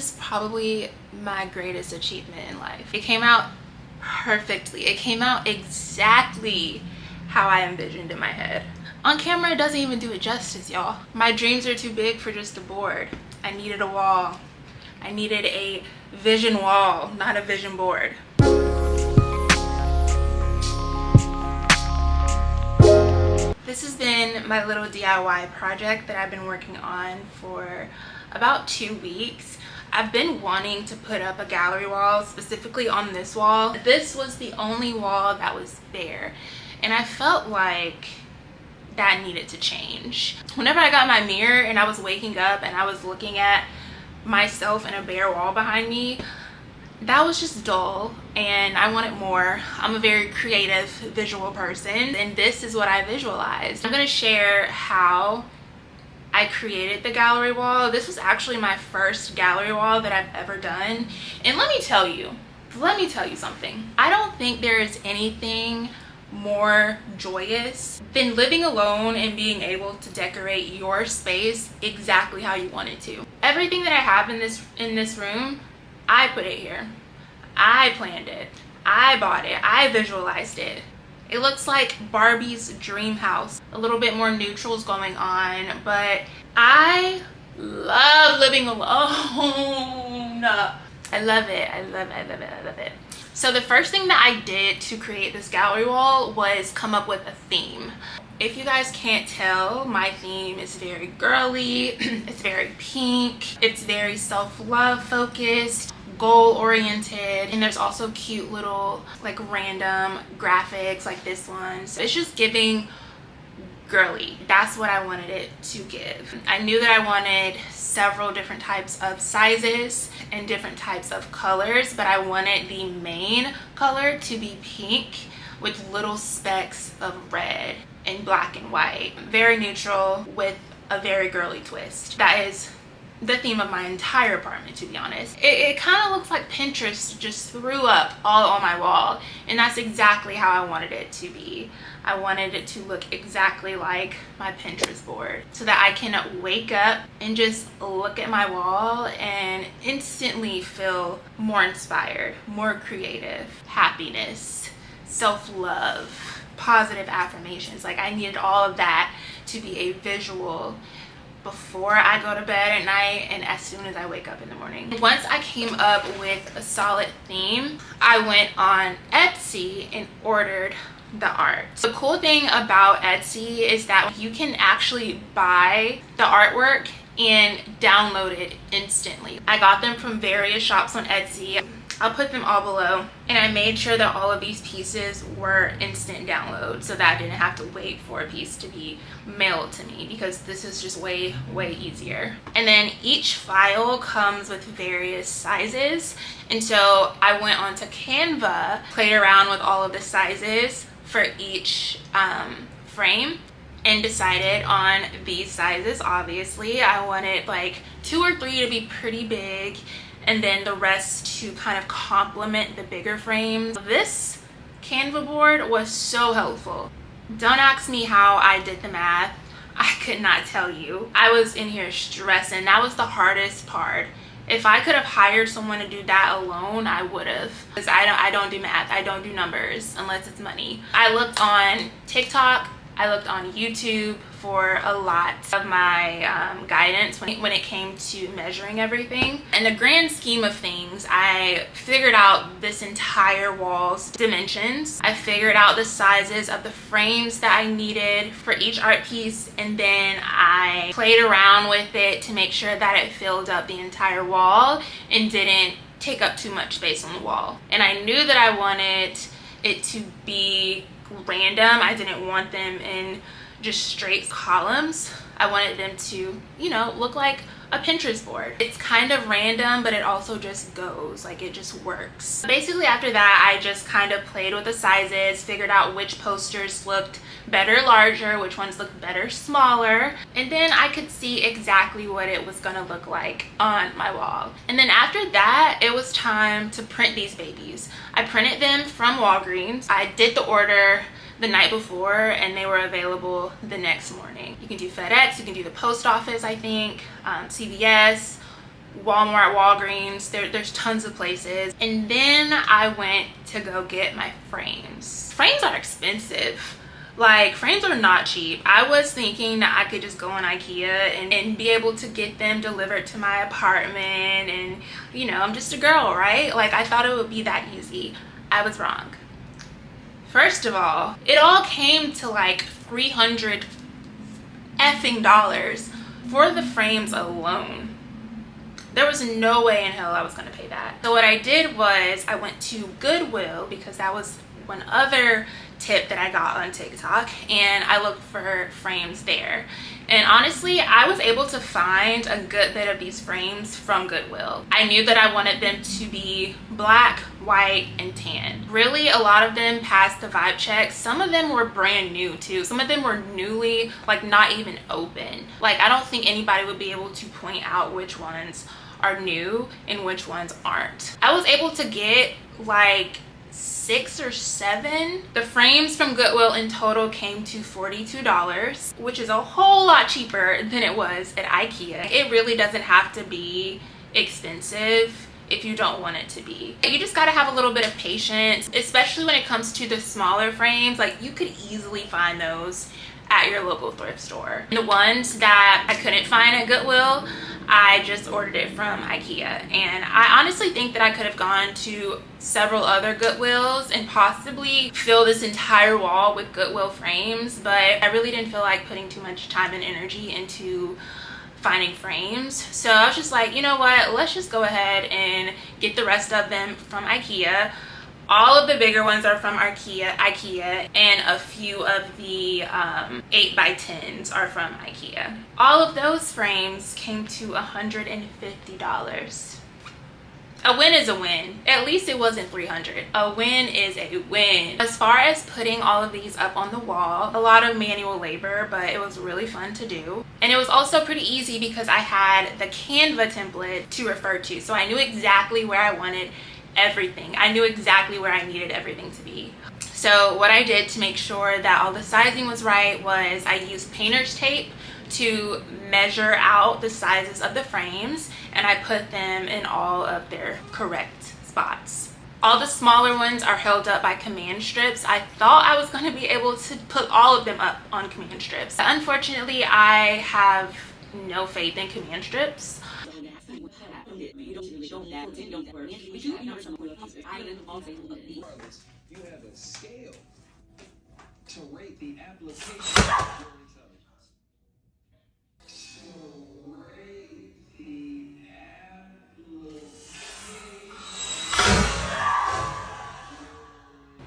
is probably my greatest achievement in life. It came out perfectly. It came out exactly how I envisioned in my head. On camera, it doesn't even do it justice, y'all. My dreams are too big for just a board. I needed a wall. I needed a vision wall, not a vision board. This has been my little DIY project that I've been working on for about 2 weeks. I've been wanting to put up a gallery wall, specifically on this wall. This was the only wall that was bare, and I felt like that needed to change. Whenever I got my mirror and I was waking up and I was looking at myself in a bare wall behind me, that was just dull and I wanted more. I'm a very creative visual person, and this is what I visualized. I'm gonna share how I created the gallery wall. This was actually my first gallery wall that I've ever done, and let me tell you something. I don't think there is anything more joyous than living alone and being able to decorate your space exactly how you want it to. Everything that I have in this room, I put it here. I planned it. I bought it. I visualized it. It looks like Barbie's dream house. A little bit more neutrals going on, but I love living alone. I love it. I love it. So the first thing that I did to create this gallery wall was come up with a theme. If you guys can't tell, my theme is very girly. It's very pink. It's very self-love focused, goal oriented, and there's also cute little like random graphics like this one. So it's just giving girly. That's what I wanted it to give. I knew that I wanted several different types of sizes and different types of colors, but I wanted the main color to be pink with little specks of red and black and white. Very neutral with a very girly twist. That is the theme of my entire apartment, to be honest. It kind of looks like Pinterest just threw up all on my wall, and that's exactly how I wanted it to be. I wanted it to look exactly like my Pinterest board, so that I can wake up and just look at my wall and instantly feel more inspired, more creative, happiness, self-love, positive affirmations. Like, I needed all of that to be a visual before I go to bed at night and as soon as I wake up in the morning. Once I came up with a solid theme, I went on Etsy and ordered the art. The cool thing about Etsy is that you can actually buy the artwork and download it instantly. I got them from various shops on Etsy. I'll put them all below, and I made sure that all of these pieces were instant download so that I didn't have to wait for a piece to be mailed to me, because this is just way easier. And then each file comes with various sizes, and so I went onto Canva, played around with all of the sizes for each frame, and decided on these sizes. Obviously I wanted like 2 or 3 to be pretty big, and then the rest to kind of complement the bigger frames. This Canva board was so helpful. Don't ask me how I did the math. I could not tell you. I was in here stressing. That was the hardest part. If I could have hired someone to do that alone, I would have. Because I don't do math. I don't do numbers unless it's money. I looked on TikTok. I looked on YouTube for a lot of my guidance when it came to measuring everything. In the grand scheme of things, I figured out this entire wall's dimensions. I figured out the sizes of the frames that I needed for each art piece, and then I played around with it to make sure that it filled up the entire wall and didn't take up too much space on the wall. And I knew that I wanted it to be random. I didn't want them in just straight columns. I wanted them to, you know, look like a Pinterest board. It's kind of random, but it also just goes, like, it just works. Basically after that, I just kind of played with the sizes, figured out which posters looked better larger, which ones looked better smaller, and then I could see exactly what it was gonna look like on my wall. And then after that, it was time to print these babies. I printed them from Walgreens. I did the order the night before and they were available the next morning. You can do FedEx, you can do the post office, I think, CVS, Walmart, Walgreens, there's tons of places. And then I went to go get my frames. Frames are expensive. Like, frames are not cheap. I was thinking that I could just go on IKEA and be able to get them delivered to my apartment, and you know, I'm just a girl, right? Like, I thought it would be that easy. I was wrong. First of all, it all came to like $300 effing dollars for the frames alone. There was no way in hell I was gonna pay that. So what I did was I went to Goodwill, because that was one other tip that I got on TikTok, and I looked for frames there. And honestly, I was able to find a good bit of these frames from Goodwill. I knew that I wanted them to be black, white, and tan. Really, a lot of them passed the vibe check. Some of them were brand new too. Some of them were newly, like, not even open. Like, I don't think anybody would be able to point out which ones are new and which ones aren't. I was able to get like 6 or 7. The frames from Goodwill in total came to $42, which is a whole lot cheaper than it was at IKEA. It really doesn't have to be expensive if you don't want it to be. You just gotta have a little bit of patience, especially when it comes to the smaller frames. Like, you could easily find those at your local thrift store. The ones that I couldn't find at Goodwill, I just ordered it from IKEA. And I honestly think that I could have gone to several other Goodwills and possibly fill this entire wall with Goodwill frames, but I really didn't feel like putting too much time and energy into finding frames. So I was just like, you know what, let's just go ahead and get the rest of them from IKEA. All of the bigger ones are from IKEA, and a few of the 8x10s are from IKEA. All of those frames came to $150. A win is a win. At least it wasn't $300. A win is a win. As far as putting all of these up on the wall, a lot of manual labor, but it was really fun to do. And it was also pretty easy because I had the Canva template to refer to, so I knew exactly where I wanted everything. I knew exactly where I needed everything to be. So what I did to make sure that all the sizing was right was I used painter's tape to measure out the sizes of the frames, and I put them in all of their correct spots. All the smaller ones are held up by command strips. I thought I was going to be able to put all of them up on command strips. Unfortunately, I have no faith in command strips. You have a scale to rate the application.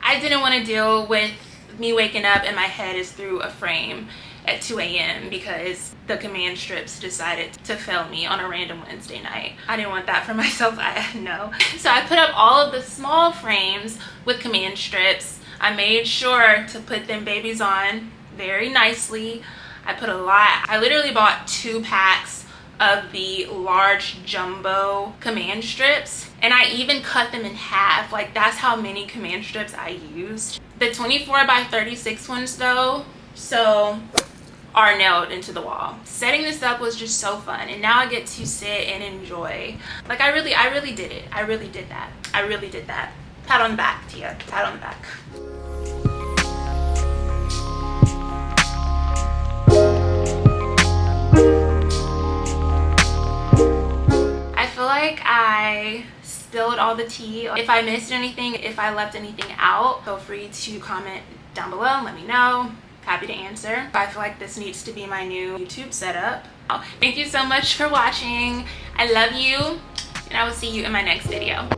I didn't want to deal with me waking up and my head is through a frame at 2 a.m. because the command strips decided to fail me on a random Wednesday night. I didn't want that for myself, no. So I put up all of the small frames with command strips. I made sure to put them babies on very nicely. I put a lot. I literally bought 2 packs of the large jumbo command strips, and I even cut them in half. Like, that's how many command strips I used. The 24x36 ones though, so are nailed into the wall. Setting this up was just so fun, and now I get to sit and enjoy. Like, I really did it. I really did that. I really did that. Pat on the back, Tia. Pat on the back. I feel like I spilled all the tea. If I missed anything, if I left anything out, feel free to comment down below and let me know. Happy to answer. I feel like this needs to be my new YouTube setup. Thank you so much for watching. I love you, and I will see you in my next video.